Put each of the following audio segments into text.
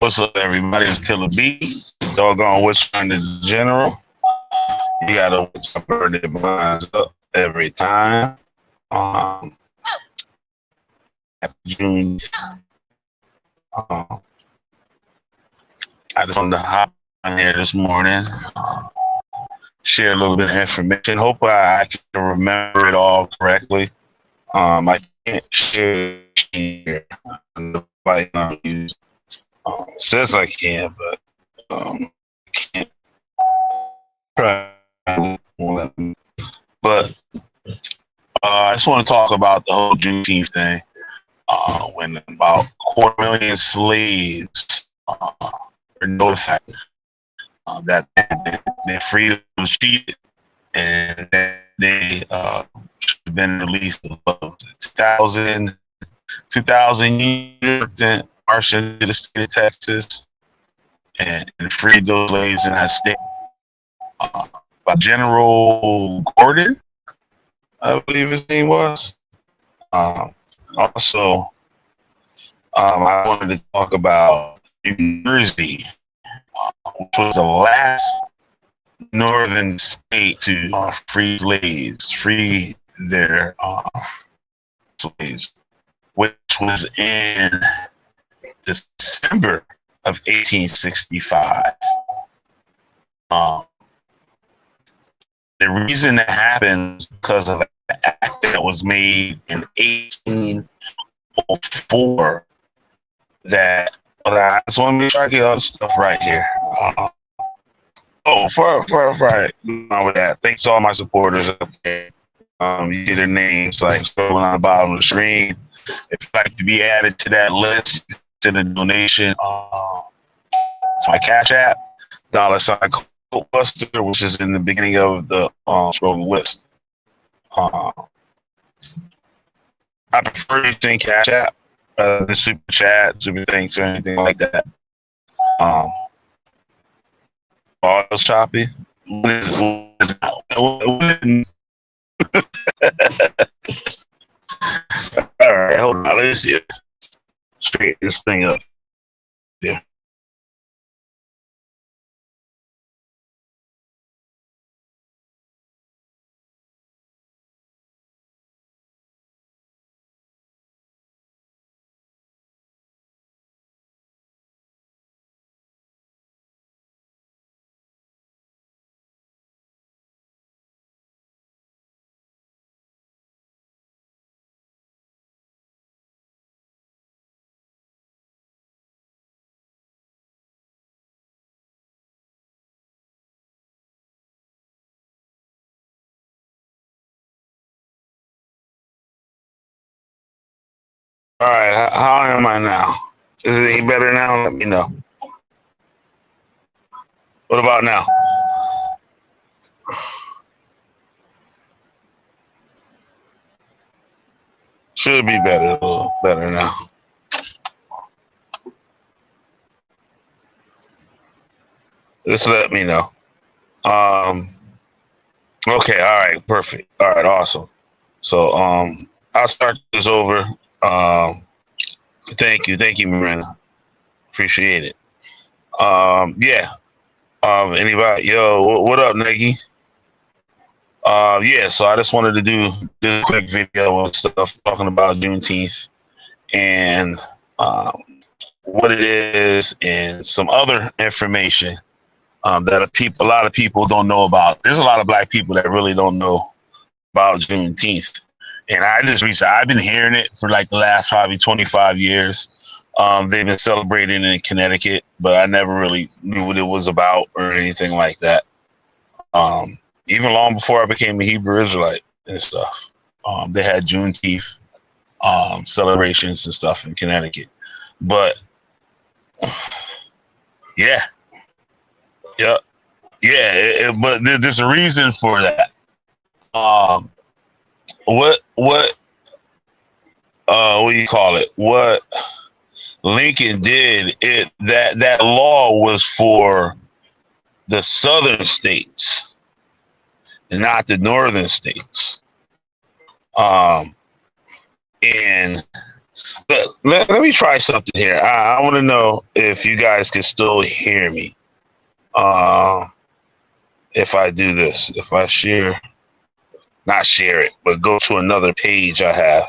What's up, everybody? It's Killer B. Doggone what's on the general. You gotta burn their minds up every time. Um, Happy June. Um, I just wanted to hop on here this morning, share a little bit of information. Hope I can remember it all correctly. I can't share here. The use. Says I can, but I can't try. But I just want to talk about the whole Juneteenth thing. When about 250,000 slaves were notified that their freedom was cheated and that they should have been released above 2,000 years marched into the state of Texas and freed those slaves in that state. By General Gordon, I believe his name was. Also, I wanted to talk about New Jersey, which was the last northern state to free their slaves, which was in December of 1865. The reason that happened is because of an act that was made in 1804 that, but I just want to make sure I get all the stuff right here. For that. Thanks to all my supporters up there. You get their names like scrolling on the bottom of the screen. If you'd like to be added to that list, send a donation to my Cash App, $sign Buster, which is in the beginning of the scrolling list. I prefer using Cash App rather than Super Chat, Super Thanks, or anything like that. Audio's choppy. All right, hold on. Let's see it. Straighten this thing up. Yeah. All right, how am I now? Is it any better now? Let me know. What about now? Should be better, a little better now. Just let me know. Okay, all right, perfect. All right, awesome. So I'll start this over. Thank you, Miranda. Appreciate it. Yeah. Anybody? Yo, what up, Nike? Yeah. So I just wanted to do this quick video and stuff talking about Juneteenth and what it is and some other information that a lot of people don't know about. There's a lot of Black people that really don't know about Juneteenth. And I've been hearing it for like the last probably 25 years. They've been celebrating in Connecticut, but I never really knew what it was about or anything like that. Even long before I became a Hebrew Israelite and stuff, they had Juneteenth celebrations and stuff in Connecticut. But yeah, but there's a reason for that. What do you call it? What Lincoln did, that law was for the southern states and not the northern states. And let me try something here. I want to know if you guys can still hear me. Uh, if I do this, if I share, not share it, but go to another page I have.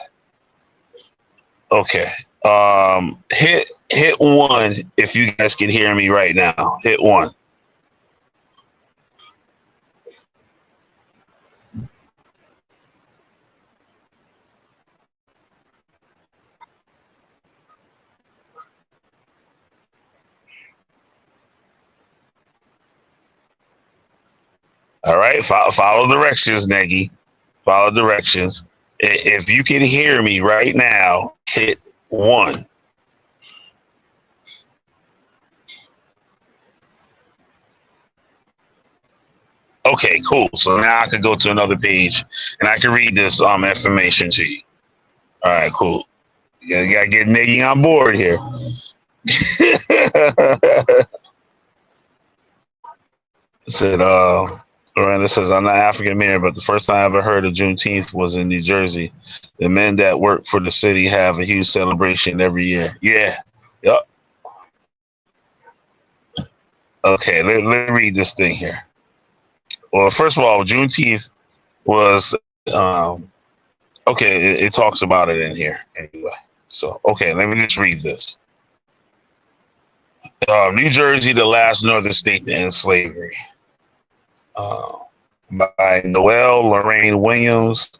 Okay. Hit one if you guys can hear me right now. Hit one. All right. Follow directions, Neggy. Follow directions. If you can hear me right now, hit one. Okay, cool. So now I can go to another page and I can read this information to you. All right, cool. You gotta get Niggy on board here. Said Miranda says, I'm not African American, but the first time I ever heard of Juneteenth was in New Jersey. The men that work for the city have a huge celebration every year. Yeah. Yep. Okay, let me read this thing here. Well, first of all, Juneteenth was okay, it talks about it in here anyway. So, okay, let me just read this. New Jersey, the last northern state to end slavery. By Noel Lorraine Williams,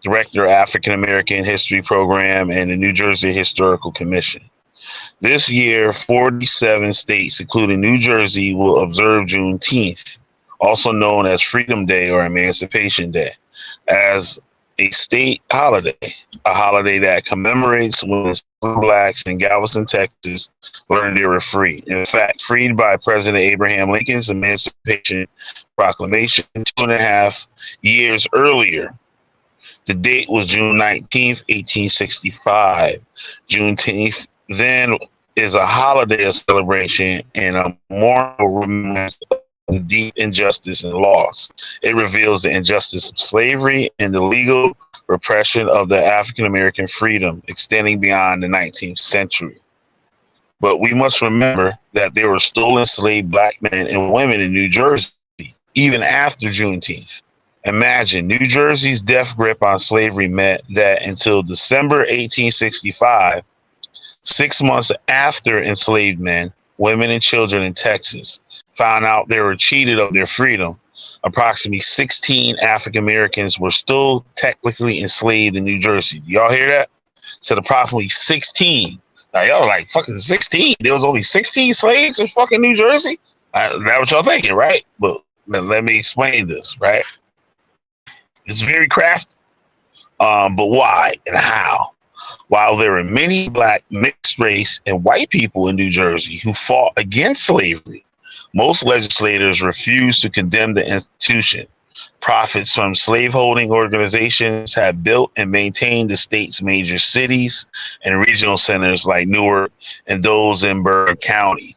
Director of African American History Program and the New Jersey Historical Commission. This year, 47 states, including New Jersey, will observe Juneteenth, also known as Freedom Day or Emancipation Day, as a state holiday, a holiday that commemorates when blacks in Galveston, Texas, learned they were free. In fact, freed by President Abraham Lincoln's Emancipation Proclamation 2.5 years earlier. The date was June 19th, 1865. Juneteenth then is a holiday of celebration and a moral remembrance of the deep injustice and loss. It reveals the injustice of slavery and the legal repression of the African American freedom extending beyond the 19th century. But we must remember that there were still enslaved black men and women in New Jersey, even after Juneteenth. Imagine, New Jersey's death grip on slavery meant that until December 1865, 6 months after enslaved men, women, and children in Texas found out they were cheated of their freedom, approximately 16 African Americans were still technically enslaved in New Jersey. Y'all hear that? Said approximately 16. Now y'all like, fucking 16? There was only 16 slaves in fucking New Jersey? That's what y'all thinking, right? But let me explain this, right? It's very crafty. But why and how? While there were many black, mixed race, and white people in New Jersey who fought against slavery, most legislators refused to condemn the institution. Profits from slaveholding organizations have built and maintained the state's major cities and regional centers like Newark and those in Bergen County.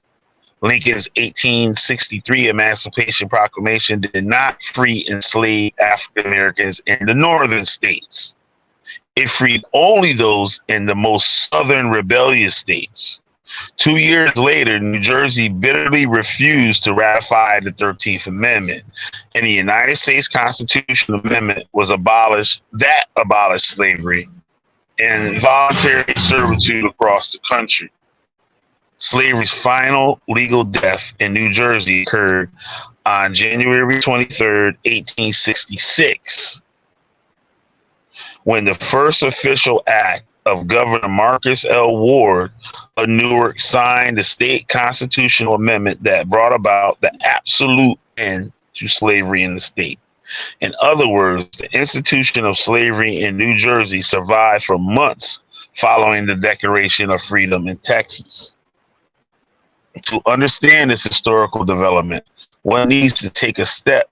Lincoln's 1863 Emancipation Proclamation did not free enslaved African Americans in the northern states. It freed only those in the most southern rebellious states. 2 years later, New Jersey bitterly refused to ratify the 13th Amendment, and the United States Constitutional Amendment was abolished slavery and voluntary servitude across the country. Slavery's final legal death in New Jersey occurred on January 23rd, 1866, when the first official act of Governor Marcus L. Ward of Newark signed the state constitutional amendment that brought about the absolute end to slavery in the state. In other words, the institution of slavery in New Jersey survived for months following the Declaration of Freedom in Texas. To understand this historical development, one needs to take a step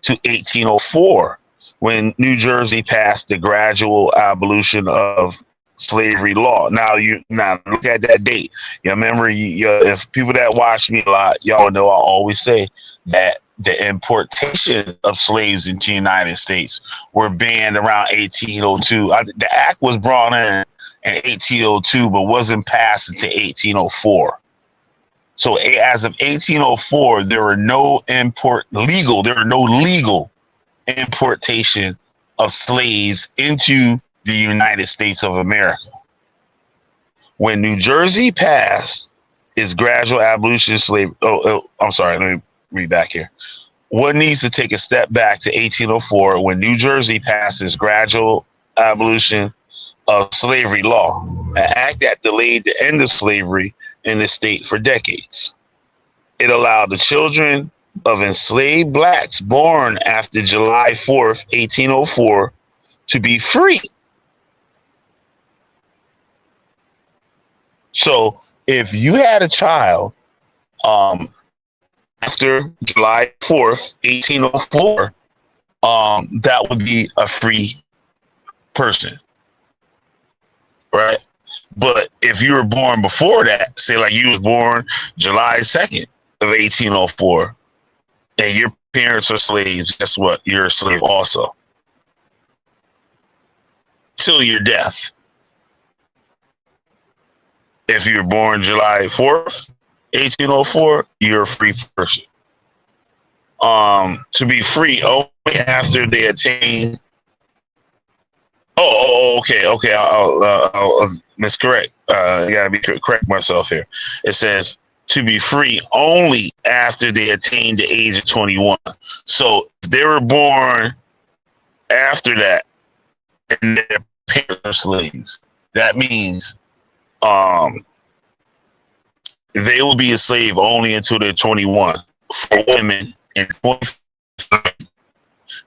to 1804, when New Jersey passed the gradual abolition of slavery law. Now look at that date. You remember, if people that watch me a lot, y'all know I always say that the importation of slaves into the United States were banned around 1802. The act was brought in in 1802, but wasn't passed until 1804. So as of 1804, there were no legal importation of slaves into the United States of America. When New Jersey passed its gradual abolition of slavery, I'm sorry, let me read back here. One needs to take a step back to 1804 when New Jersey passed its gradual abolition of slavery law, an act that delayed the end of slavery in the state for decades. It allowed the children of enslaved blacks born after July 4th, 1804 to be free. So if you had a child after July 4th, 1804, that would be a free person, right? But if you were born before that, say like you was born July 2nd of 1804, and your parents are slaves, guess what? You're a slave also. Till your death. If you're born July 4th, 1804, you're a free person. To be free only after they attain. Okay. I'll miscorrect. I gotta be correct myself here. It says to be free only after they attain the age of 21. So if they were born after that and their parents are slaves, that means they will be a slave only until they're 21. For women and 25,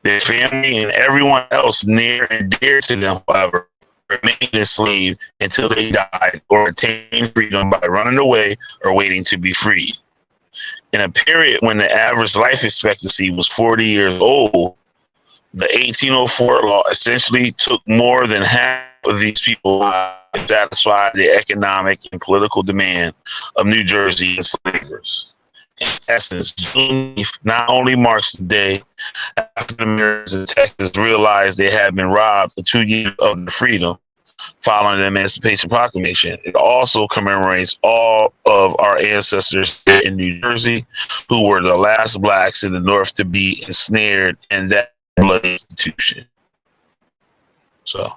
their family and everyone else near and dear to them, however, remain enslaved until they die or attain freedom by running away or waiting to be freed. In a period when the average life expectancy was 40 years old, the 1804 law essentially took more than half of these people to satisfy the economic and political demand of New Jersey enslavers. In essence, Juneteenth not only marks the day African Americans in Texas realized they had been robbed for 2 years of their freedom following the Emancipation Proclamation, it also commemorates all of our ancestors in New Jersey who were the last blacks in the North to be ensnared in that bloody institution. So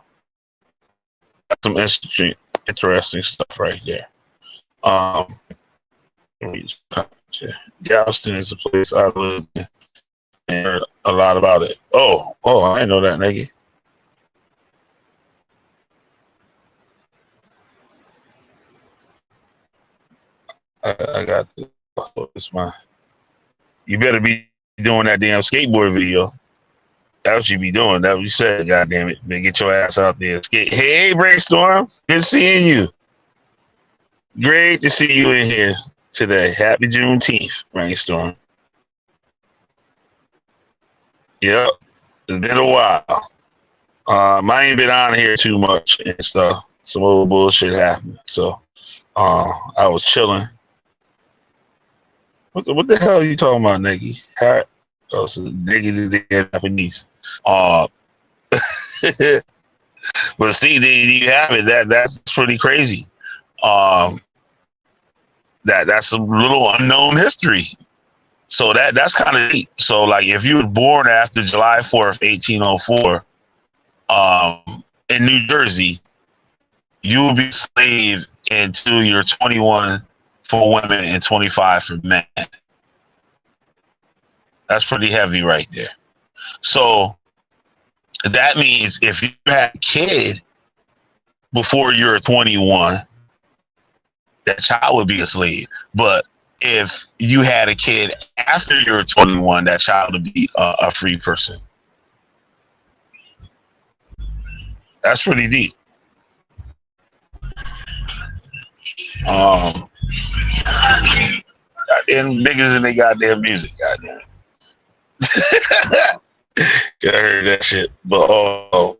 that's some interesting stuff right there. Galveston is a place I live in and heard a lot about it. Oh, I didn't know that, nigga. I got this. You better be doing that damn skateboard video. That's what you be doing. That's what you said. God damn it, man, get your ass out there. Skate. Hey, Brainstorm. Good seeing you. Great to see you in here today. Happy Juneteenth, Brainstorm. Yep, it's been a while. I ain't been on here too much and stuff. Some old bullshit happened. So I was chilling. What the hell are you talking about, Niggy? Oh, so Niggy is the Japanese. But see, you have it. That's pretty crazy. That's a little unknown history. So that's kind of neat. So like if you were born after July 4th, 1804, in New Jersey, you will be a slave until you're 21 for women and 25 for men. That's pretty heavy right there. So that means if you had a kid before you're 21, that child would be a slave. But if you had a kid after you're 21, that child would be a free person. That's pretty deep. Goddamn niggas in they goddamn music, goddamn. I heard that shit, but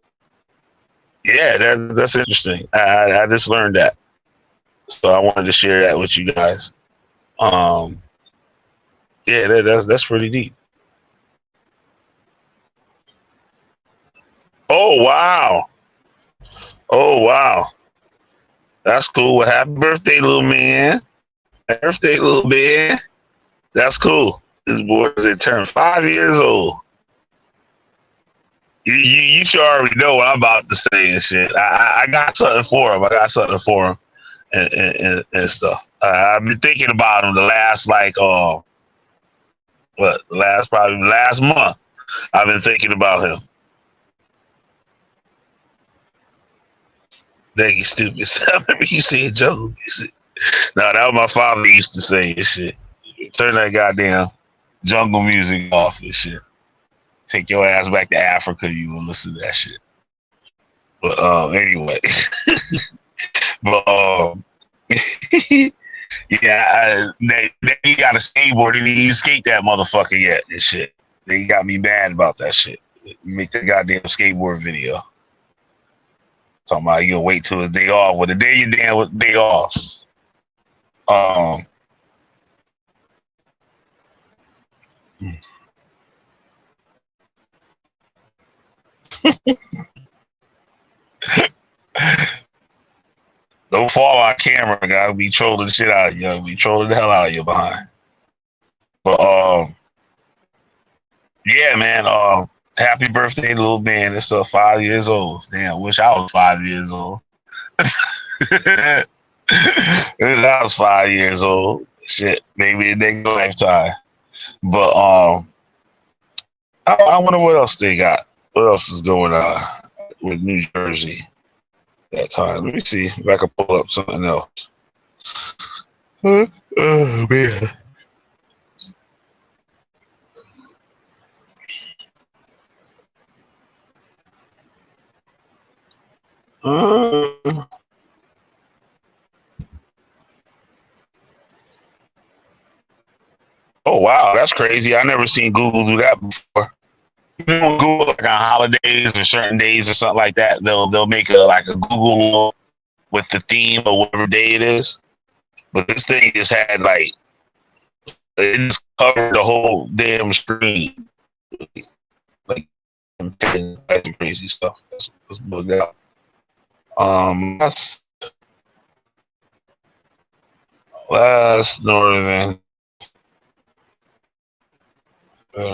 yeah, that's interesting. I just learned that, so I wanted to share that with you guys. Yeah, that's pretty deep. Oh wow. That's cool. Well, happy birthday, little man. Happy birthday, little man. That's cool. This boy is turned 5 years old. You should already know what I'm about to say and shit. I got something for him. I got something for him and stuff. I've been thinking about him the last probably last month. I've been thinking about him. Dang, you stupid. I remember you saying Joe. No, that was my father used to say and shit. Turn that goddamn jungle music off and shit. Take your ass back to Africa. You will listen to that shit. But anyway, but yeah, they got a skateboard and he skate that motherfucker yet and shit. They got me mad about that shit. Make the goddamn skateboard video. Talking about you'll wait till his day off. Well, the day you damn day off. Don't fall on camera, guys. Be trolling the shit out of you. Be trolling the hell out of you behind. But yeah, man. Happy birthday, little man. It's 5 years old. Damn, wish I was 5 years old. I was 5 years old. Shit, maybe the next lifetime. But I wonder what else they got. What else is going on with New Jersey that time? Let me see if I can pull up something else. Oh man. Oh wow, that's crazy. I never seen Google do that before. You know, Google like on holidays or certain days or something like that, they'll make a Google with the theme or whatever day it is. But this thing just had like it just covered the whole damn screen. Like that's crazy stuff. That's bugged out. That's last northern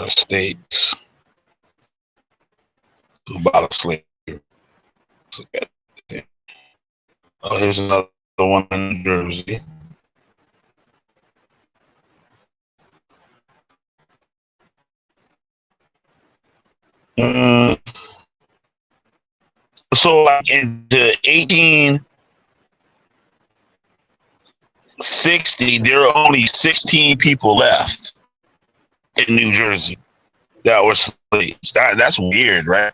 states about slavery. Oh, here's another one in New Jersey. So, like in the 1860, there were only 16 people left in New Jersey that were slaves. That's weird, right?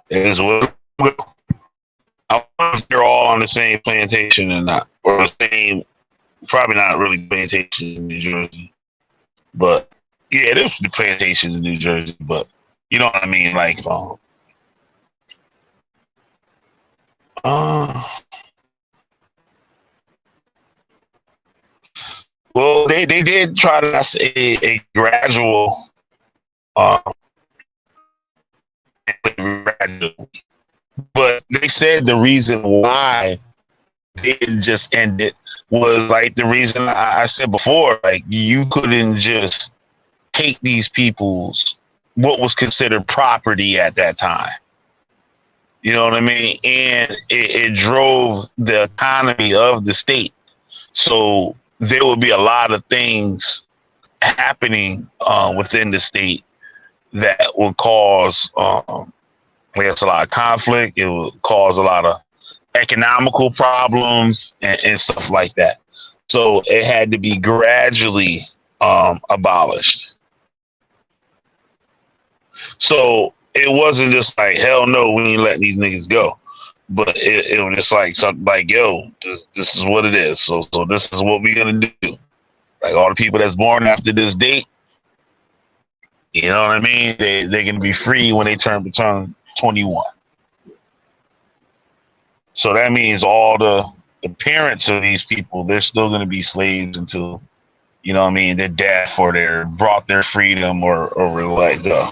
It is what. I wonder if they're all on the same plantation or not, or the same. Probably not really plantations in New Jersey, but yeah, there's the plantations in New Jersey, but you know what I mean, like. Well, they did try to say a gradual, but they said the reason why they didn't just end it was like the reason I said before, like you couldn't just take these people's what was considered property at that time. You know what I mean? And it drove the economy of the state. So there would be a lot of things happening within the state that would cause, I guess, a lot of conflict. It would cause a lot of economical problems and stuff like that. So it had to be gradually abolished. So it wasn't just like, hell no, we ain't letting these niggas go. But it was just like something like, yo, this is what it is. So this is what we're gonna do. Like all the people that's born after this date, you know what I mean? They're gonna be free when they turn 21. So that means all the parents of these people, they're still gonna be slaves until, you know what I mean, their death or their brought their freedom or let go.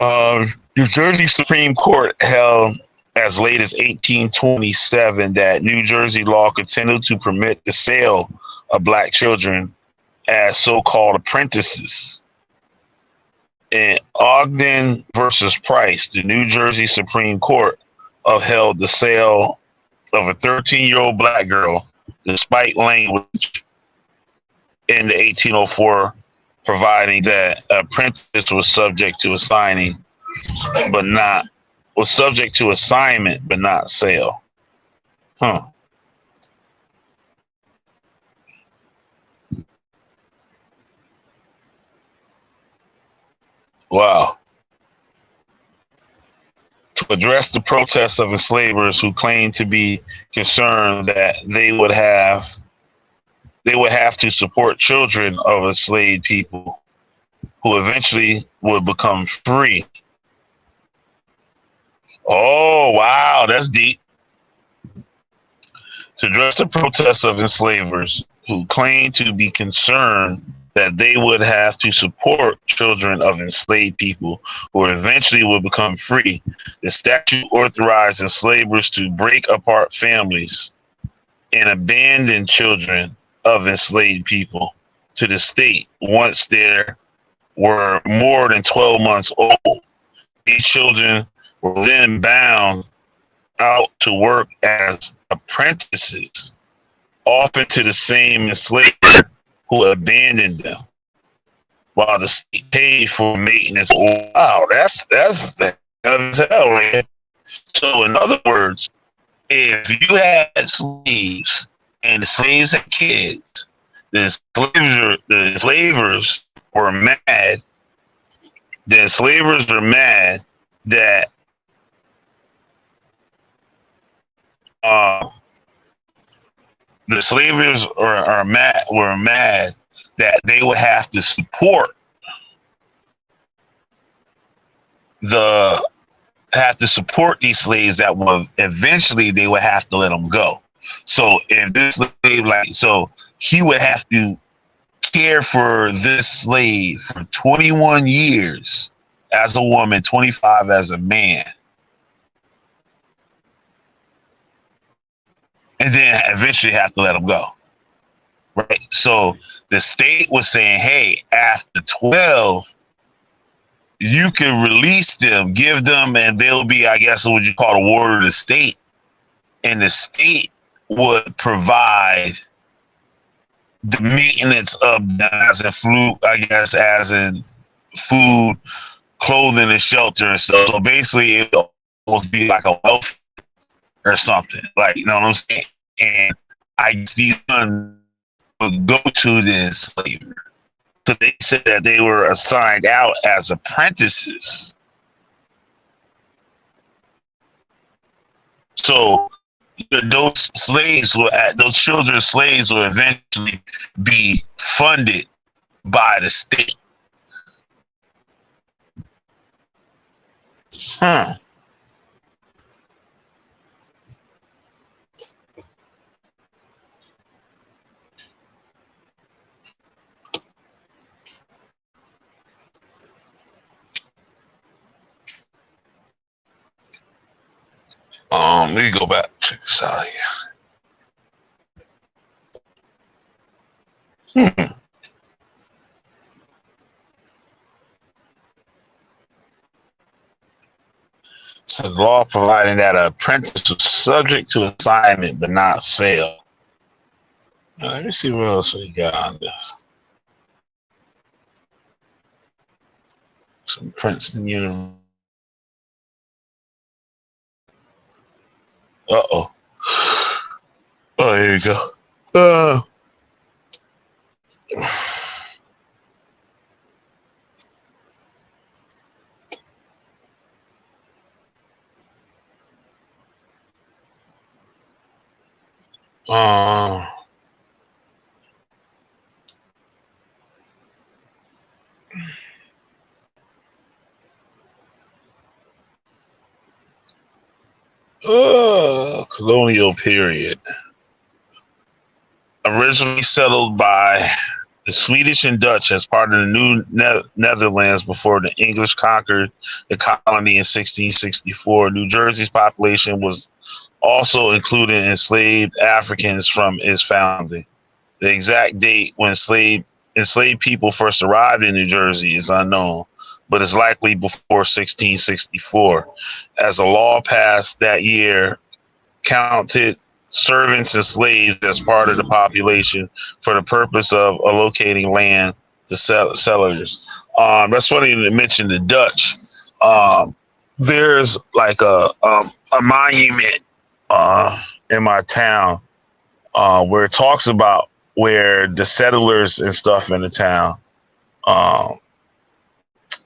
New Jersey Supreme Court held as late as 1827 that New Jersey law continued to permit the sale of black children as so-called apprentices. In Ogden versus Price, the New Jersey Supreme Court upheld the sale of a 13-year-old black girl, despite language in the 1804 providing that apprentice was subject to assignment, but not sale. Huh. Wow. To address the protests of enslavers who claimed to be concerned that they would have to support children of enslaved people who eventually would become free. Oh, wow, that's deep. To address the protests of enslavers who claimed to be concerned that they would have to support children of enslaved people who eventually would become free, the statute authorized enslavers to break apart families and abandon children of enslaved people to the state once they were more than 12 months old. These children were then bound out to work as apprentices, often to the same enslaver who abandoned them, while the state paid for maintenance. Wow, that's hell, man. So, in other words, if you had slaves and the slaves had kids, the enslavers were mad. The enslavers were mad that the slavers were mad that they would have to support these slaves that would eventually they would have to let them go. So if this slave, so he would have to care for this slave for 21 years as a woman, 25 as a man. And then eventually have to let them go. Right. So the state was saying, hey, after 12, you can release them, give them, and they'll be, I guess, what you call a ward of the state. And the state would provide the maintenance of them as in food, clothing, and shelter and stuff. So basically, it would almost be like a welfare or something. Like, you know what I'm saying? And I guess these sons would go to the enslaver. So they said that they were assigned out as apprentices. So those children's slaves will eventually be funded by the state. Huh. Let me go back. Check this out here. So the law providing that an apprentice was subject to assignment but not sale. Now, let me see what else we got on this. Some Princeton University. Uh-oh. Oh, here you go. Colonial period. Originally settled by the Swedish and Dutch as part of the New Netherlands before the English conquered the colony in 1664. New Jersey's population was also including enslaved Africans from its founding. The exact date when enslaved people first arrived in New Jersey is unknown, but it's likely before 1664, as a law passed that year counted servants and slaves as part of the population for the purpose of allocating land to settlers. That's funny to mention the Dutch. There's like a monument in my town where it talks about where the settlers and stuff in the town.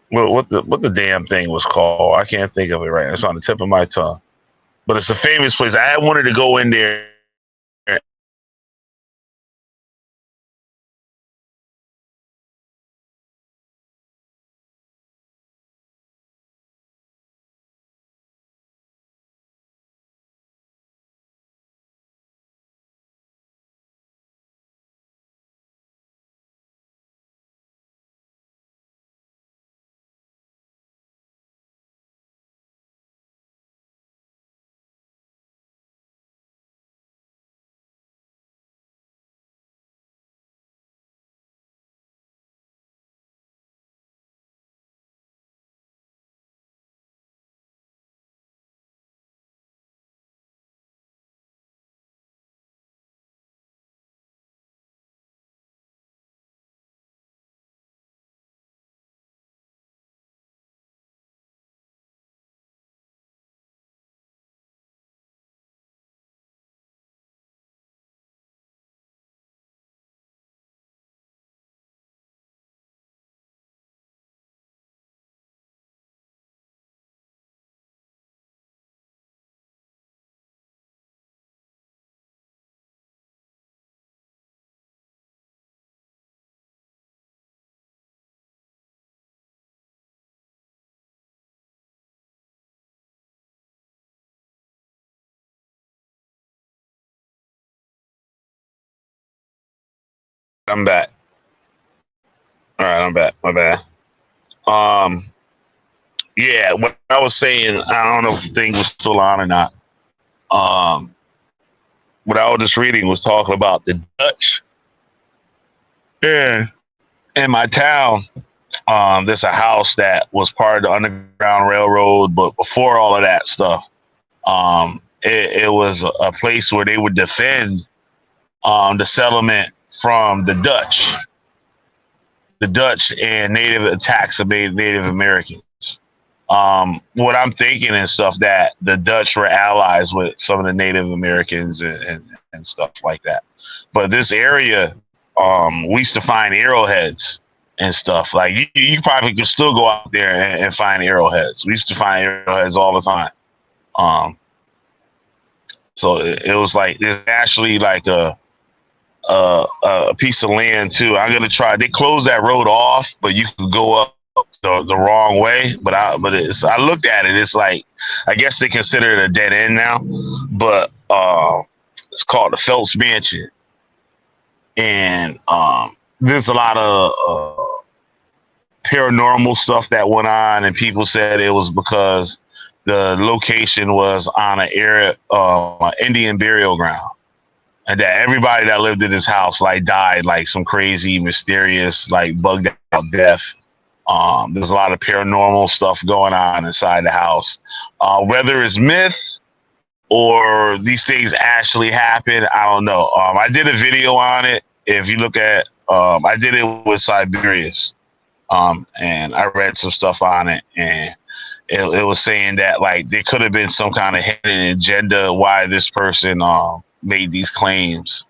What the damn thing was called? I can't think of it right now. It's on the tip of my tongue. But it's a famous place. I wanted to go in there. I'm back. All right, I'm back. My bad. Um, yeah, what I was saying, I don't know if the thing was still on or not. Um, what I was just reading was talking about the Dutch. Yeah. In my town, there's a house that was part of the Underground Railroad, but before all of that stuff, it was a place where they would defend the settlement from the Dutch and native attacks of Native Americans. What I'm thinking and stuff that the Dutch were allies with some of the Native Americans and stuff like that. But this area, we used to find arrowheads and stuff. Like you probably could still go out there and find arrowheads. We used to find arrowheads all the time. So it was like there's actually like a piece of land too. I'm gonna try. They closed that road off, but you could go up the wrong way. But I looked at it. It's like I guess they consider it a dead end now. But it's called the Phelps Mansion, and there's a lot of paranormal stuff that went on, and people said it was because the location was on an Indian burial ground, and that everybody that lived in this house like died like some crazy, mysterious, like bugged out death. There's a lot of paranormal stuff going on inside the house. Whether it's myth or these things actually happen, I don't know. I did a video on it. If you look at, I did it with Siberius, and I read some stuff on it, and it was saying that like there could have been some kind of hidden agenda why this person made these claims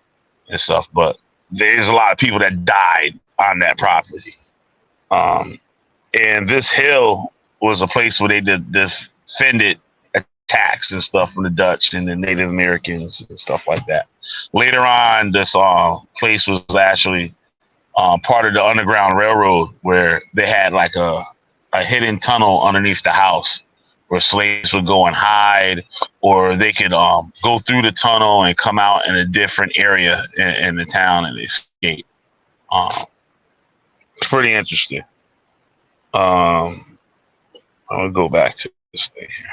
and stuff. But there's a lot of people that died on that property. And this hill was a place where they defended attacks and stuff from the Dutch and the Native Americans and stuff like that. Later on, this place was actually part of the Underground Railroad, where they had like a hidden tunnel underneath the house where slaves would go and hide, or they could go through the tunnel and come out in a different area in the town and escape. It's pretty interesting. Um, I'm gonna go back to this thing here.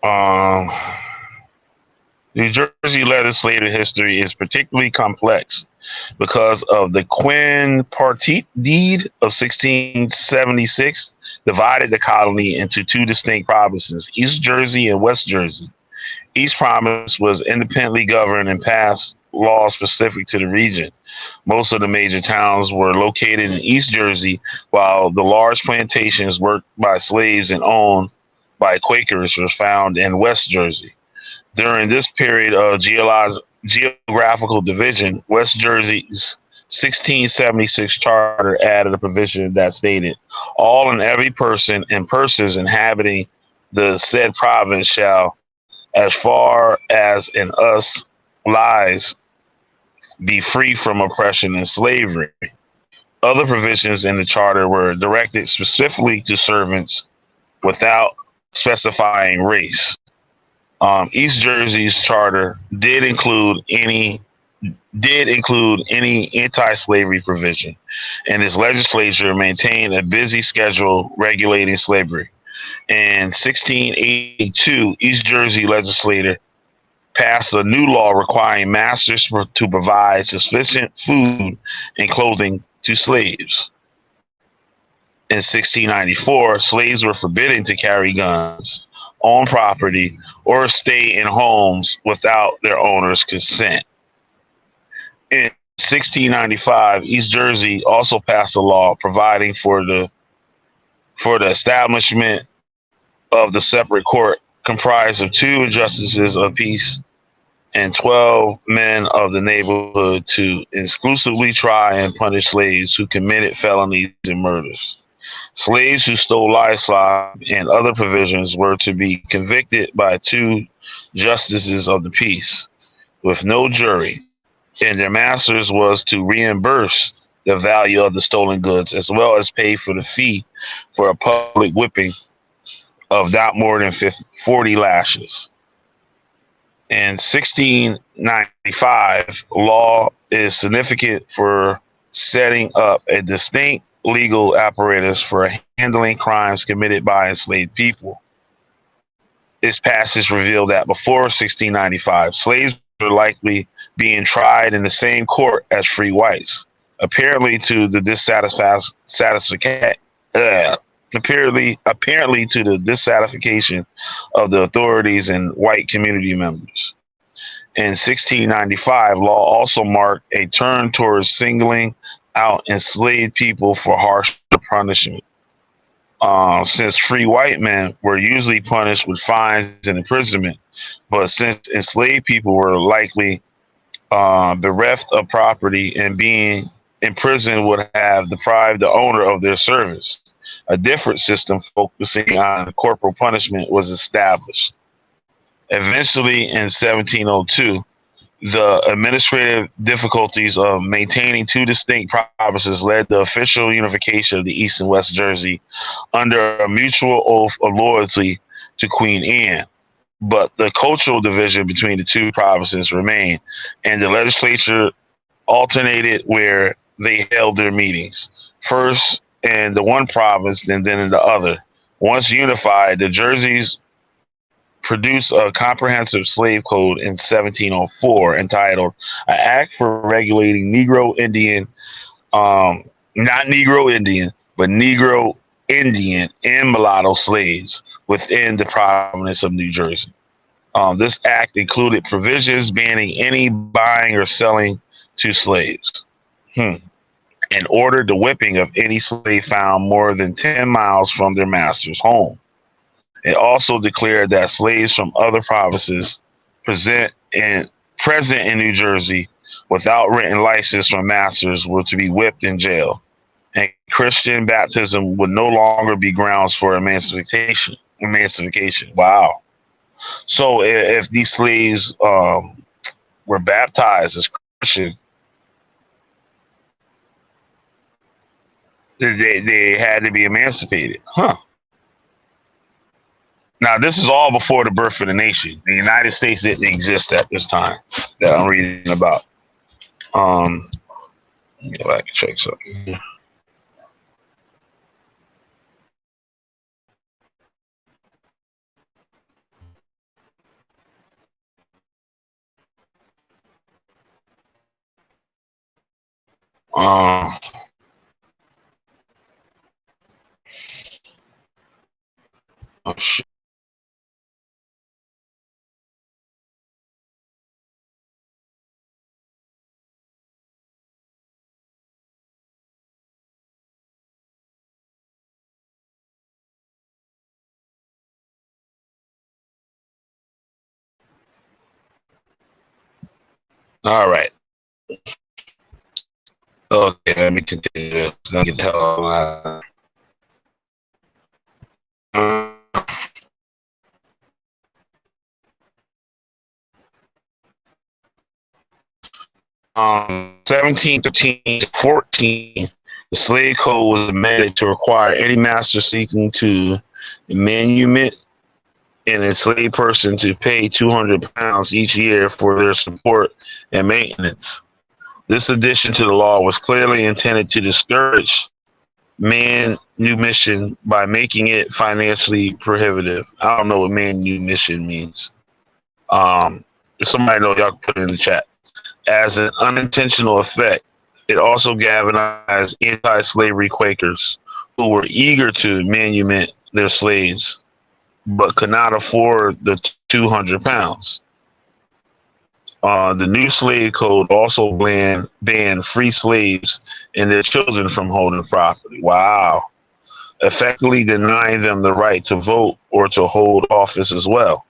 um, New Jersey legislative history is particularly complex because of the Quinpartite Deed of 1676 divided the colony into two distinct provinces, East Jersey and West Jersey. Each province was independently governed and passed laws specific to the region. Most of the major towns were located in East Jersey, while the large plantations worked by slaves and owned by Quakers were found in West Jersey. During this period of geographical division, West Jersey's 1676 charter added a provision that stated, all and every person and persons inhabiting the said province shall, as far as in us lies, be free from oppression and slavery. Other provisions in the charter were directed specifically to servants without specifying race. East Jersey's charter did include any anti-slavery provision, and its legislature maintained a busy schedule regulating slavery. In 1682, East Jersey legislature passed a new law requiring masters to provide sufficient food and clothing to slaves. In 1694, slaves were forbidden to carry guns, own property, or stay in homes without their owner's consent. In 1695, East Jersey also passed a law providing for the establishment of the separate court comprised of two justices of peace and 12 men of the neighborhood to exclusively try and punish slaves who committed felonies and murders. Slaves who stole livestock and other provisions were to be convicted by two justices of the peace with no jury, and their masters was to reimburse the value of the stolen goods as well as pay for the fee for a public whipping of not more than 40 lashes. In 1695, law is significant for setting up a distinct legal apparatus for handling crimes committed by enslaved people. This passage revealed that before 1695, slaves were likely being tried in the same court as free whites, apparently to the dissatisfaction of the authorities and white community members. In 1695, law also marked a turn towards singling out enslaved people for harsher punishment. Since free white men were usually punished with fines and imprisonment, but since enslaved people were likely bereft of property and being imprisoned would have deprived the owner of their service, a different system focusing on corporal punishment was established. Eventually, in 1702, the administrative difficulties of maintaining two distinct provinces led to official unification of the East and West Jersey under a mutual oath of loyalty to Queen Anne. But the cultural division between the two provinces remained, and the legislature alternated where they held their meetings, first in the one province and then in the other. Once unified, the Jerseys produced a comprehensive slave code in 1704 entitled "An Act for Regulating Negro Indian, not Negro Indian, but Negro Indian and mulatto slaves within the province of New Jersey." This act included provisions banning any buying or selling to slaves, and ordered the whipping of any slave found more than 10 miles from their master's home. It also declared that slaves from other provinces present in New Jersey without written license from masters were to be whipped in jail, and Christian baptism would no longer be grounds for emancipation. Wow. So if these slaves were baptized as Christian, they had to be emancipated. Huh. Now, this is all before the birth of the nation. The United States didn't exist at this time that I'm reading about. Let me go back and check something. Um, oh shit. 'All right. Okay, let me continue this. Let me get the hell out of 1713 to 14, the slave code was amended to require any master seeking to manumit an enslaved person to pay £200 each year for their support and maintenance. This addition to the law was clearly intended to discourage manumission by making it financially prohibitive. I don't know what manumission means. If somebody know, y'all can put it in the chat. As an unintentional effect, it also galvanized anti-slavery Quakers who were eager to manumit their slaves but could not afford the £200. The new slave code also banned free slaves and their children from holding property. Wow. Effectively denying them the right to vote or to hold office as well.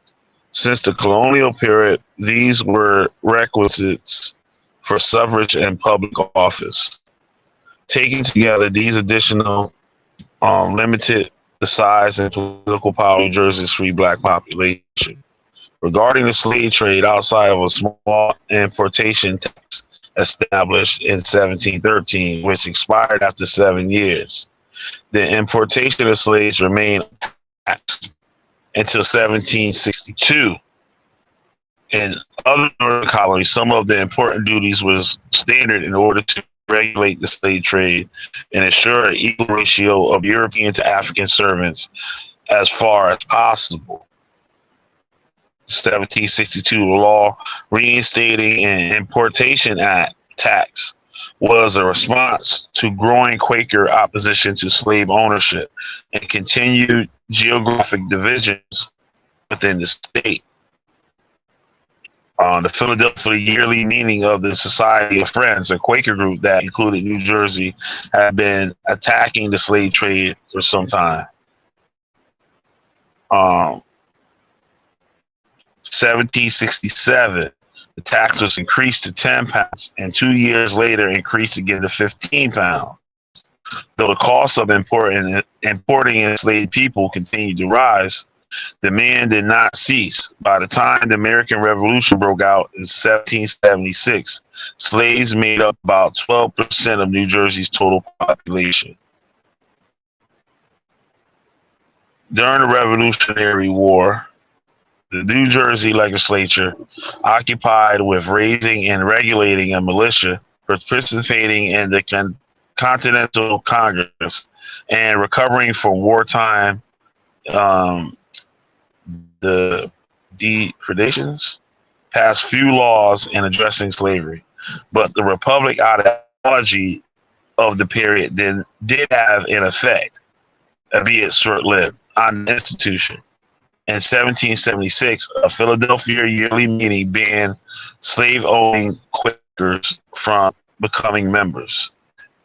Since the colonial period, these were requisites for suffrage and public office. Taken together, these additional limited the size and political power of New Jersey's free black population. Regarding the slave trade, outside of a small importation tax established in 1713, which expired after 7 years, the importation of slaves remained taxed until 1762. In other northern colonies, some of the important duties was standard in order to regulate the slave trade and ensure an equal ratio of European to African servants as far as possible. 1762 law reinstating an importation act tax was a response to growing Quaker opposition to slave ownership and continued geographic divisions within the state. The Philadelphia Yearly Meeting of the Society of Friends, a Quaker group that included New Jersey, had been attacking the slave trade for some time. 1767, the tax was increased to £10, and 2 years later increased again to £15. Though the cost of importing enslaved people continued to rise, demand did not cease. By the time the American Revolution broke out in 1776, slaves made up about 12% of New Jersey's total population. During the Revolutionary War, the New Jersey legislature, occupied with raising and regulating a militia, participating in the Continental Congress, and recovering from wartime the depredations, passed few laws in addressing slavery, but the Republic ideology of the period did have an effect, albeit short-lived, on the institution. In 1776, a Philadelphia Yearly Meeting banned slave-owning Quakers from becoming members.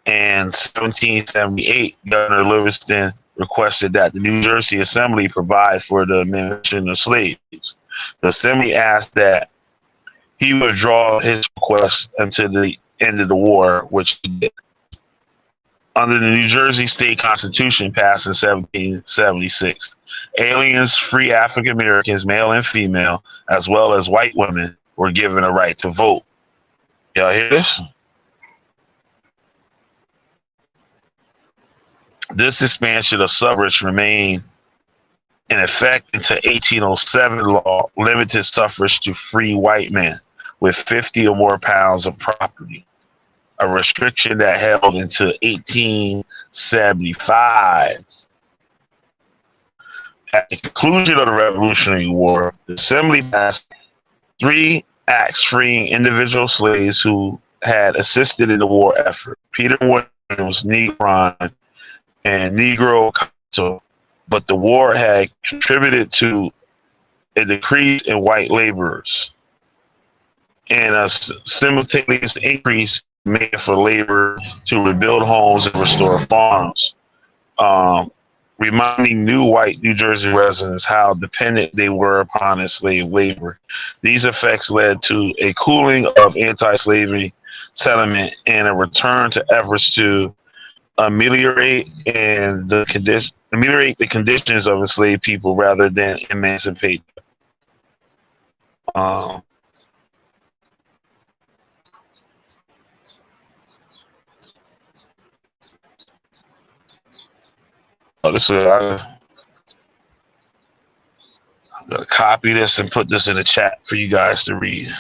In 1778, Governor Livingston requested that the New Jersey Assembly provide for the admission of slaves. The Assembly asked that he withdraw his request until the end of the war, which he did. Under the New Jersey State Constitution passed in 1776, aliens, free African Americans, male and female, as well as white women, were given a right to vote. Y'all hear this? This expansion of suffrage remained in effect until 1807 law limited suffrage to free white men with 50 or more pounds of property, a restriction that held until 1875. At the conclusion of the Revolutionary War, the Assembly passed 3 acts freeing individual slaves who had assisted in the war effort: Peter Williams, Negron, and Negro Council. But the war had contributed to a decrease in white laborers and a simultaneous increase made for labor to rebuild homes and restore farms, reminding new white New Jersey residents how dependent they were upon enslaved labor. These effects led to a cooling of anti-slavery sentiment and a return to efforts to ameliorate the conditions of enslaved people rather than emancipate them. I'm gonna copy this and put this in the chat for you guys to read.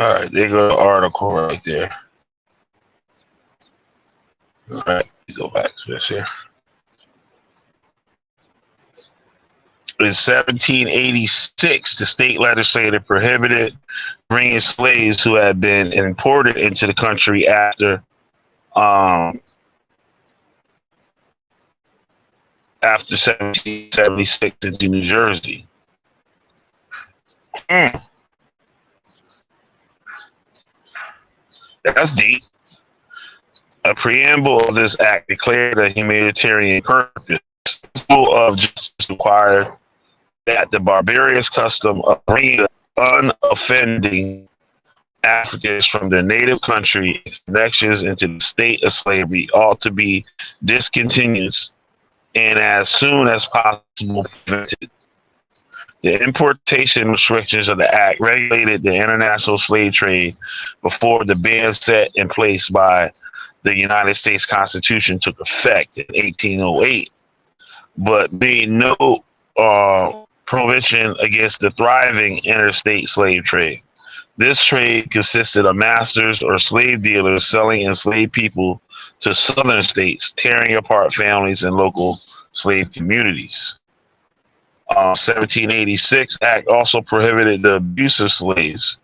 All right, there go the article right there. All right, go back to this here. In 1786, the state legislature prohibited bringing slaves who had been imported into the country after 1776 into New Jersey. That's deep. A preamble of this act declared a humanitarian purpose. The principle of justice required that the barbarous custom of bringing unoffending Africans from their native country connections into the state of slavery ought to be discontinued and as soon as possible prevented. The importation restrictions of the act regulated the international slave trade before the ban set in place by the United States Constitution took effect in 1808, but made no prohibition against the thriving interstate slave trade. This trade consisted of masters or slave dealers selling enslaved people to southern states, tearing apart families and local slave communities. 1786 Act also prohibited the abuse of slaves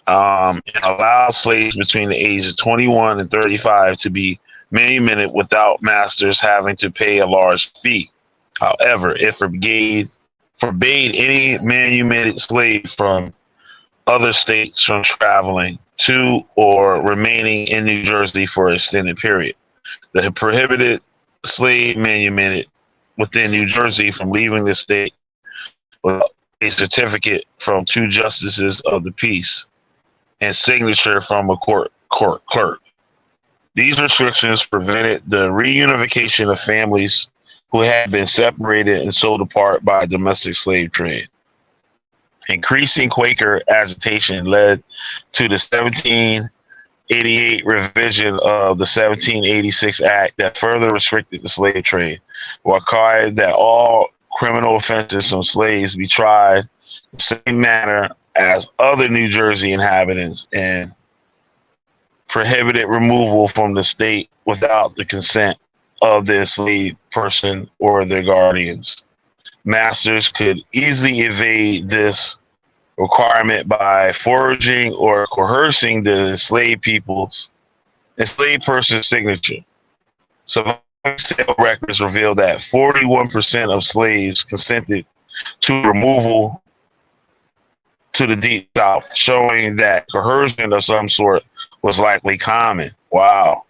and allowed slaves between the age of 21 and 35 to be manumitted without masters having to pay a large fee. However, it forbade any manumitted slave from other states from traveling to or remaining in New Jersey for an extended period. The prohibited slave manumitted within New Jersey from leaving the state without a certificate from 2 justices of the peace and signature from a court clerk. These restrictions prevented the reunification of families who had been separated and sold apart by domestic slave trade. Increasing Quaker agitation led to the 1788 revision of the 1786 Act that further restricted the slave trade, required that all criminal offenses from slaves be tried the same manner as other New Jersey inhabitants, and prohibited removal from the state without the consent of the enslaved person or their guardians. Masters could easily evade this requirement by forging or coercing the enslaved person's signature. Surviving sale records reveal that 41% of slaves consented to removal to the Deep South, showing that coercion of some sort was likely common. Wow.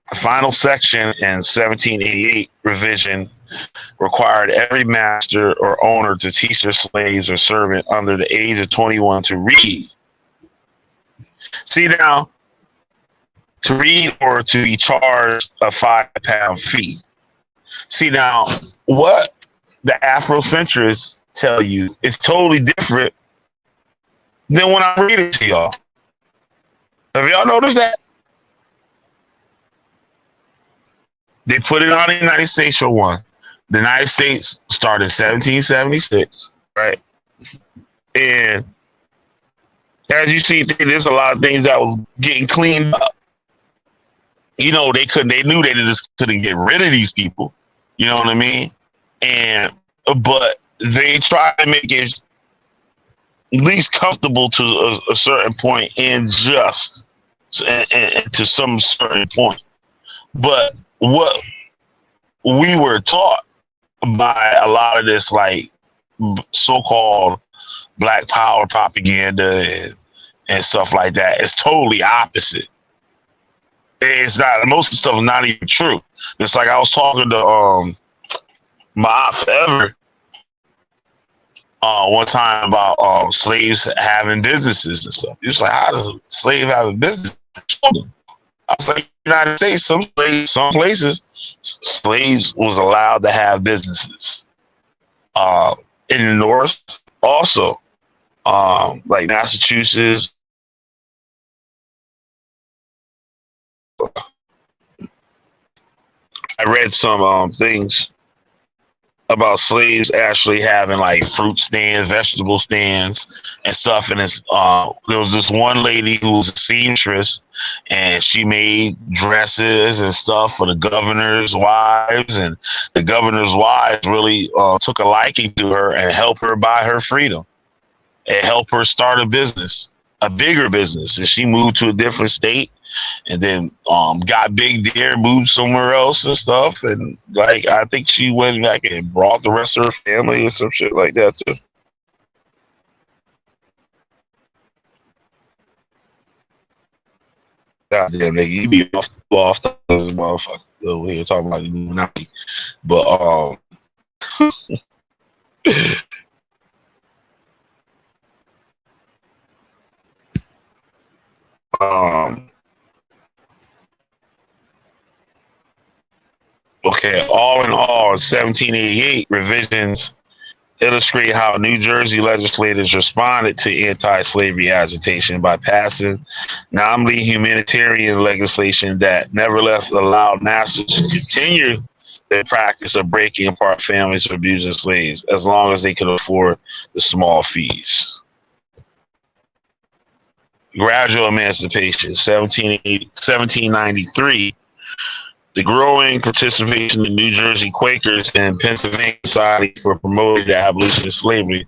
The final section in 1788 revision required every master or owner to teach their slaves or servant under the age of 21 to read. See now, to read or to be charged a £5 fee. See, now, what the Afrocentrists tell you is totally different than when I'm reading to y'all. Have y'all noticed that? They put it on the United States for one. The United States started in 1776, right? And as you see, there's a lot of things that was getting cleaned up. You know, they couldn't. They knew they just couldn't get rid of these people. You know what I mean? And but they tried to make it at least comfortable to a certain point, and just and to some certain point. But what we were taught by a lot of this, like, so-called Black Power propaganda and stuff like that, is totally opposite. It's not, most of the stuff is not even true. It's like I was talking to my aunt forever one time about slaves having businesses and stuff. He was like, how does a slave have a business? I was like, United States, some places, slaves was allowed to have businesses. In the North, also, like Massachusetts. I read some things about slaves actually having like fruit stands, vegetable stands, and stuff. And it's there was this one lady who was a seamstress, and she made dresses and stuff for the governor's wives, and the governor's wives really took a liking to her and helped her buy her freedom and help her start a business, a bigger business. And she moved to a different state, and then got big there, moved somewhere else and stuff. And like, I think she went back and brought the rest of her family or some shit like that too. Goddamn, nigga, you be off the motherfucker. We were talking about Illuminati, but okay, all in all, 1788 revisions illustrate how New Jersey legislators responded to anti-slavery agitation by passing nominally humanitarian legislation that nevertheless allowed masters to continue their practice of breaking apart families or abusing slaves as long as they could afford the small fees. Gradual emancipation, 1793. The growing participation of New Jersey Quakers and Pennsylvania Society for promoting the abolition of slavery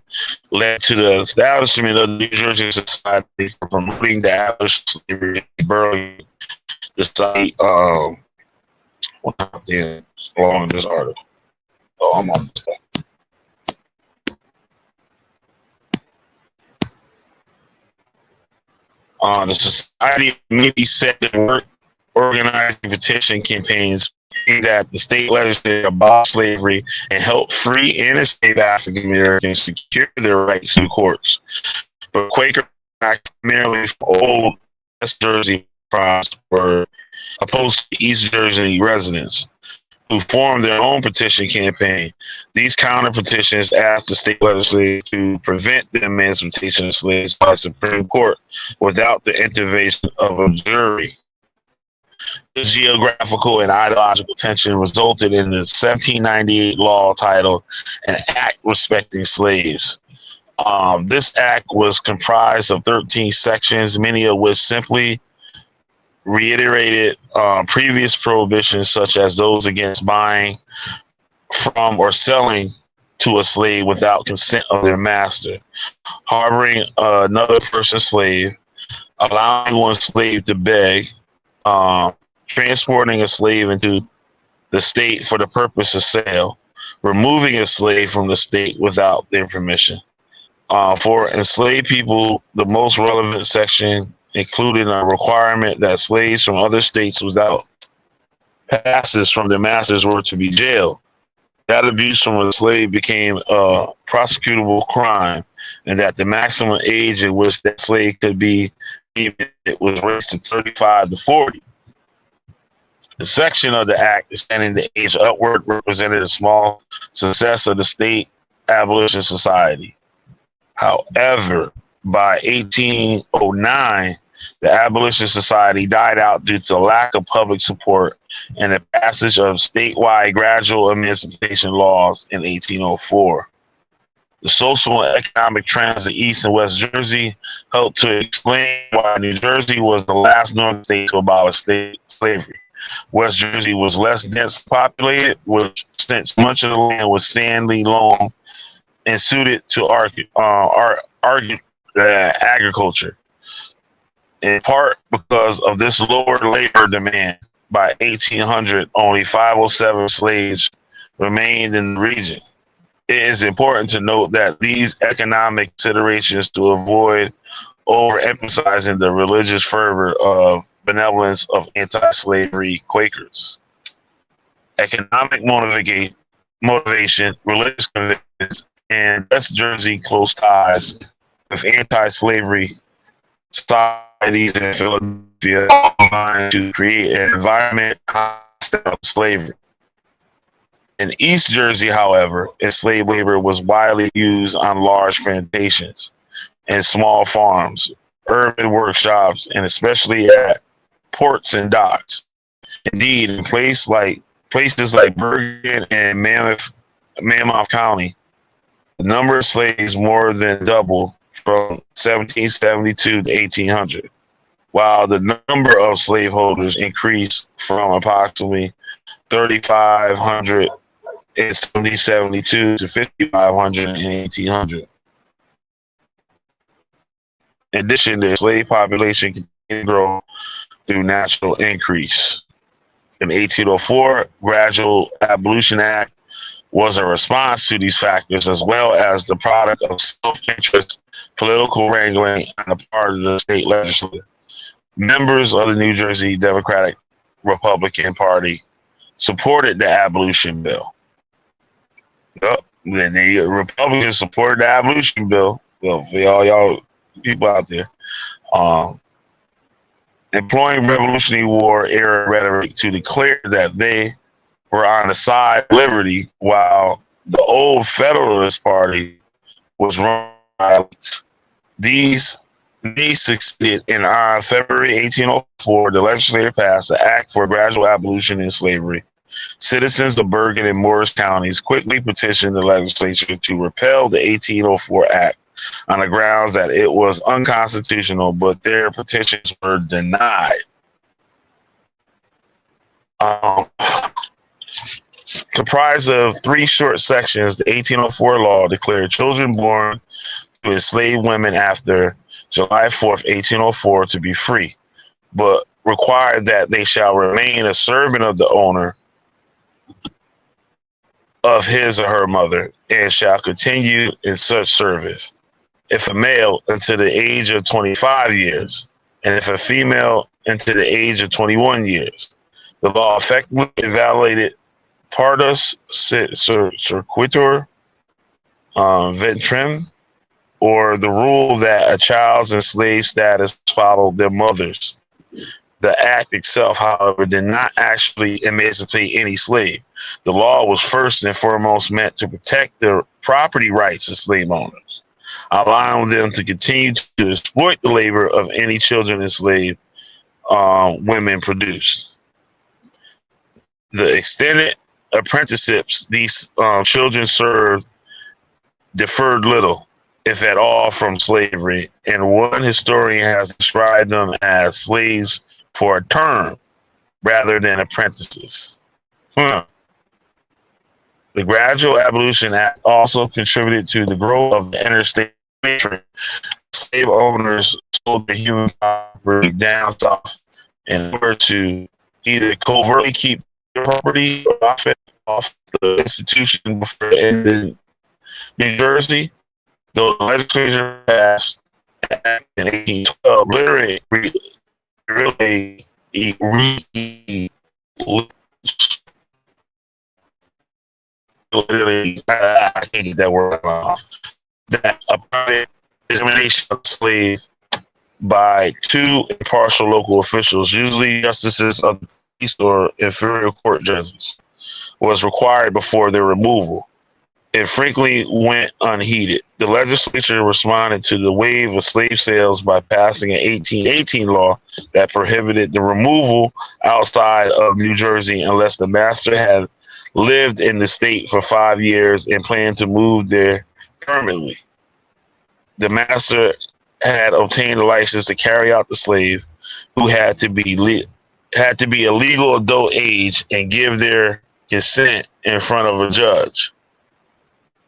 led to the establishment of the New Jersey Society for promoting the abolition of slavery in Burlington. The site, along this article. Oh, I'm on this one. The society immediately set to work organizing petition campaigns that the state legislature abolish slavery and help free and enslaved African Americans secure their rights to the courts. But Quaker, primarily from old West Jersey province, were opposed to East Jersey residents who formed their own petition campaign. These counter petitions asked the state legislature to prevent the emancipation of slaves by the Supreme Court without the intervention of a jury. The geographical and ideological tension resulted in the 1798 law titled An Act Respecting Slaves. This act was comprised of 13 sections, many of which simply reiterated previous prohibitions, such as those against buying from or selling to a slave without consent of their master, harboring another person's slave, allowing one slave to beg, transporting a slave into the state for the purpose of sale, removing a slave from the state without their permission. For enslaved people, the most relevant section included a requirement that slaves from other states without passes from their masters were to be jailed. That abuse from a slave became a prosecutable crime, and that the maximum age at which that slave could be it was raised to 35 to 40. The section of the act extending the age upward represented a small success of the state abolition society. However, by 1809, the abolition society died out due to lack of public support and the passage of statewide gradual emancipation laws in 1804. The social and economic trends of East and West Jersey helped to explain why New Jersey was the last northern state to abolish slavery. West Jersey was less densely populated, which since much of the land was sandy loam and suited to agriculture, in part because of this lower labor demand. By 1800, only 507 slaves remained in the region. It is important to note that these economic considerations to avoid overemphasizing the religious fervor of benevolence of anti-slavery Quakers. Economic motivation, religious convictions, and West Jersey close ties with anti-slavery societies in Philadelphia combined to create an environment hostile to slavery. In East Jersey, however, enslaved labor was widely used on large plantations and small farms, urban workshops, and especially at ports and docks. Indeed, in places like Bergen and Mammoth County, the number of slaves more than doubled from 1772 to 1800, while the number of slaveholders increased from approximately 3,500 in 1772 to 5,500 in 1800. In addition, the slave population continued to grow through natural increase. In 1804, Gradual Abolition Act was a response to these factors, as well as the product of self-interest political wrangling on the part of the state legislature. Members of the New Jersey Democratic Republican Party supported the abolition bill. Yep. Then the Republicans supported the abolition bill. Well, for y'all people out there, employing Revolutionary War era rhetoric to declare that they were on the side of liberty, while the old Federalist Party was run by elites. These succeeded, and on February 1804, the legislature passed the Act for Gradual Abolition in Slavery. Citizens of Bergen and Morris counties quickly petitioned the legislature to repeal the 1804 Act on the grounds that it was unconstitutional, but their petitions were denied. Comprised of three short sections, the 1804 law declared children born to enslaved women after July 4th, 1804 to be free, but required that they shall remain a servant of the owner of his or her mother and shall continue in such service, if a male, until the age of 25 years, and if a female, until the age of 21 years. The law effectively invalidated partus circuitur ventrem, or the rule that a child's enslaved status followed their mothers. The act itself, however, did not actually emancipate any slave. The law was first and foremost meant to protect the property rights of slave owners, allowing them to continue to exploit the labor of any children enslaved women produced. The extended apprenticeships these children served differed little, if at all, from slavery, and one historian has described them as slaves for a term rather than apprentices. The Gradual Abolition Act also contributed to the growth of the interstate trade. Slave owners sold their human property down south in order to either covertly keep their property or profit off the institution before it ended. New Jersey, though the legislature passed an act in 1812, literally I can't get that word off, that a private examination of slaves by two impartial local officials, usually justices of the least or inferior court judges was required before their removal. It frequently went unheeded. The legislature responded to the wave of slave sales by passing an 1818 law that prohibited the removal outside of New Jersey unless the master had lived in the state for 5 years and planned to move there permanently. The master had obtained a license to carry out the slave, who had to be a legal adult age and give their consent in front of a judge,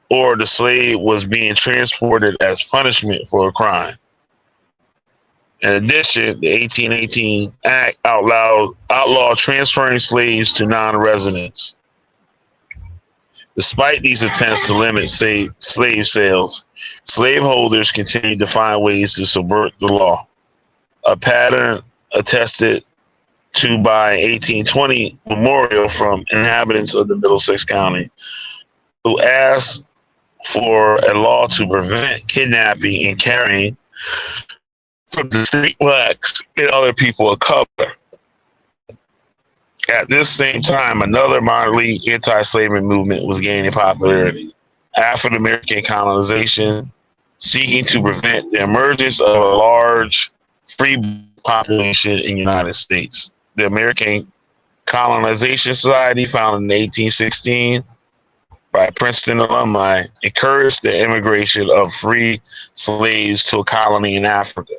or the slave was being transported as punishment for a crime. In addition, the 1818 Act outlawed transferring slaves to non-residents. Despite these attempts to limit slave sales, slaveholders continued to find ways to subvert the law, a pattern attested to by 1820 memorial from inhabitants of the Middlesex County who asked for a law to prevent kidnapping and carrying from distinct blacks and other people of color. At this same time, another moderately anti-slavery movement was gaining popularity: African American colonization, seeking to prevent the emergence of a large free population in the United States. The American Colonization Society, founded in 1816 by Princeton alumni, encouraged the immigration of free slaves to a colony in Africa.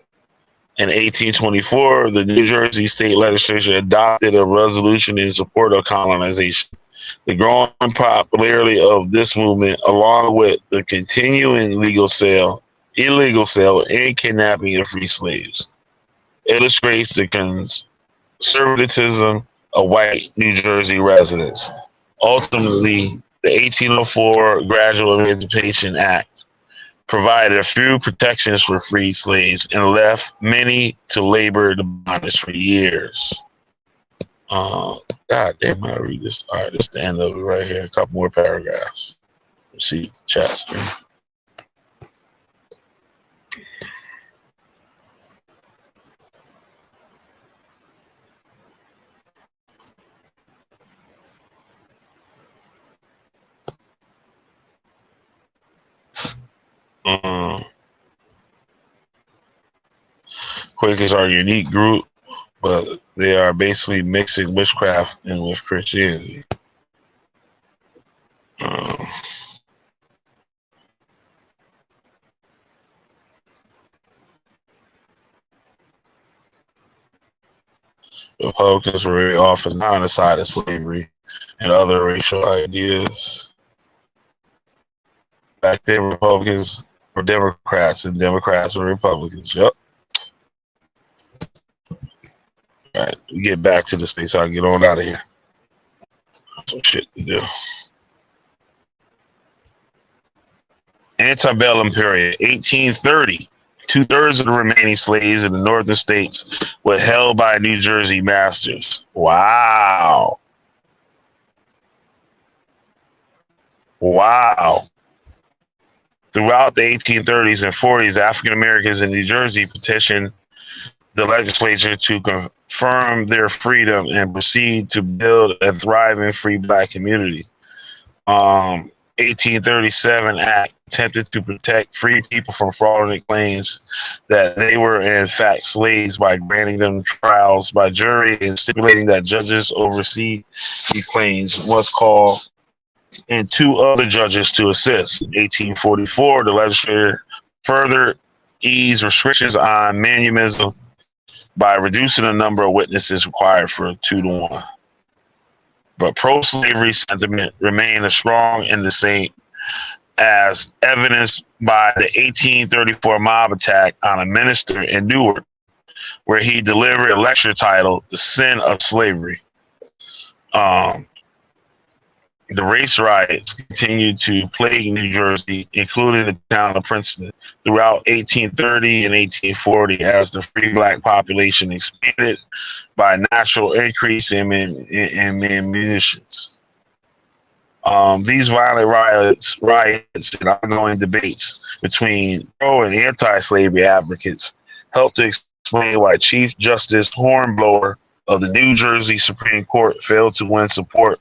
In 1824, the New Jersey state legislature adopted a resolution in support of colonization. The growing popularity of this movement, along with the continuing illegal sale, and kidnapping of free slaves, illustrates the conservatism of white New Jersey residents. Ultimately, the 1804 Gradual Emancipation Act provided a few protections for freed slaves and left many to labor the bondage for years. God damn, I read this. All right, this is the end of it right here. A couple more paragraphs. Let's see the chat screen. Quakers are a unique group, but they are basically mixing witchcraft and with Christianity. Republicans were very often not on the side of slavery and other racial ideas. Back then, Republicans were Democrats and Democrats were Republicans. Yep. All right, we get back to the state so I can get on out of here. Some shit to do. Antebellum period, 1830. 2/3 of the remaining slaves in the northern states were held by New Jersey masters. Wow. Wow. Throughout the 1830s and 40s, African Americans in New Jersey petitioned the legislature to confirm their freedom and proceed to build a thriving free black community. 1837 Act attempted to protect free people from fraudulent claims that they were in fact slaves by granting them trials by jury and stipulating that judges oversee these claims was called and 2 other judges to assist. In 1844, the legislature further eased restrictions on manumism by reducing the number of witnesses required for 2-to-1. But pro-slavery sentiment remained as strong in the state, as evidenced by the 1834 mob attack on a minister in Newark, where he delivered a lecture titled "The Sin of Slavery." The race riots continued to plague New Jersey, including the town of Princeton, throughout 1830 and 1840 as the free black population expanded by a natural increase in munitions. These violent riots and ongoing debates between pro and anti-slavery advocates helped to explain why Chief Justice Hornblower of the New Jersey Supreme Court failed to win support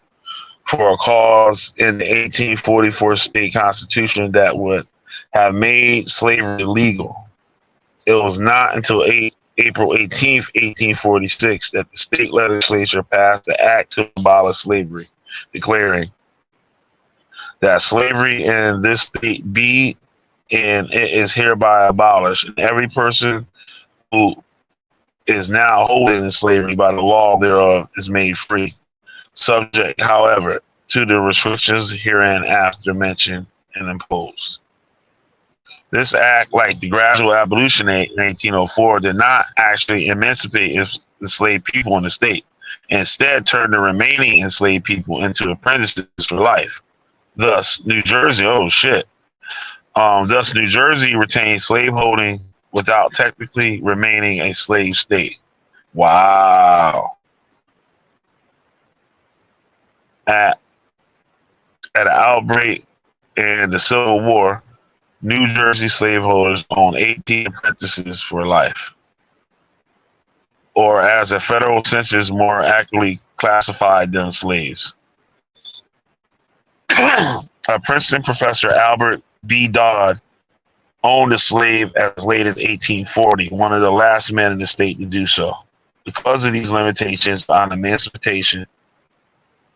for a cause in the 1844 state constitution that would have made slavery legal. It was not until April 18th, 1846, that the state legislature passed the act to abolish slavery, declaring that slavery in this state be and it is hereby abolished, and every person who is now holding in slavery by the law thereof is made free, subject, however, to the restrictions herein after mentioned and imposed. This act, like the gradual abolition act in 1804, did not actually emancipate enslaved people in the state. Instead, turned the remaining enslaved people into apprentices for life. Thus, New Jersey, thus New Jersey retained slaveholding without technically remaining a slave state. Wow. At an outbreak in the Civil War, New Jersey slaveholders owned 18 apprentices for life, or as a federal census more accurately classified them, slaves. A Princeton professor, Albert B. Dodd, owned a slave as late as 1840, one of the last men in the state to do so. Because of these limitations on emancipation,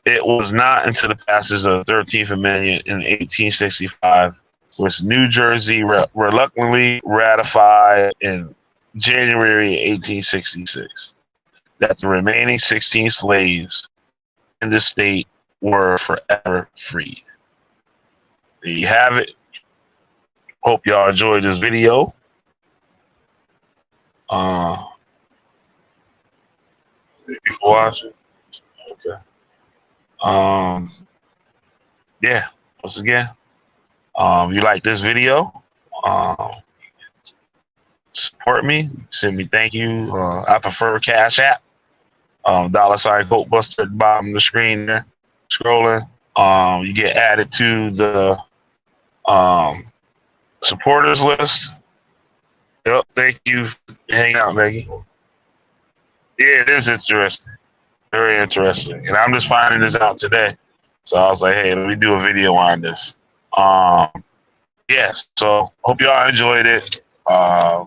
it was not until the passage of the 13th Amendment in 1865, which New Jersey reluctantly ratified in January 1866, that the remaining 16 slaves in the state were forever freed. There you have it. Hope y'all enjoyed this video. People watching. Okay. Yeah. Once again, you like this video, support me. Send me thank you. I prefer Cash App. $ Coke Buster at the bottom of the screen there. Scrolling. You get added to the supporters list. Yep, thank you for hanging out, Maggie. Yeah, it is interesting. Very interesting. And I'm just finding this out today. So I was like, hey, let me do a video on this. Yes, so hope y'all enjoyed it. I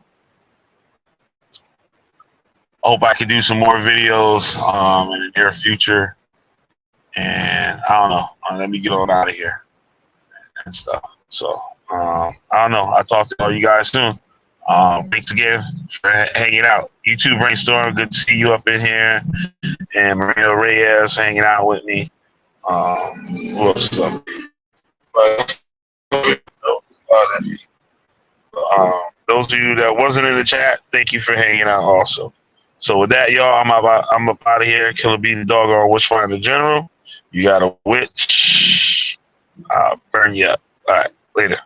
hope I can do some more videos in the near future. And I don't know. Let me get on out of here and stuff. So I don't know. I'll talk to all you guys soon. Thanks again for hanging out. YouTube Brainstorm, good to see you up in here. And Maria Reyes hanging out with me. Who else is up? Those of you that wasn't in the chat, thank you for hanging out also. So with that, y'all, I'm up out of here. Killer B the doggone Witchfinder General. You got a witch. I'll burn you up. All right, later.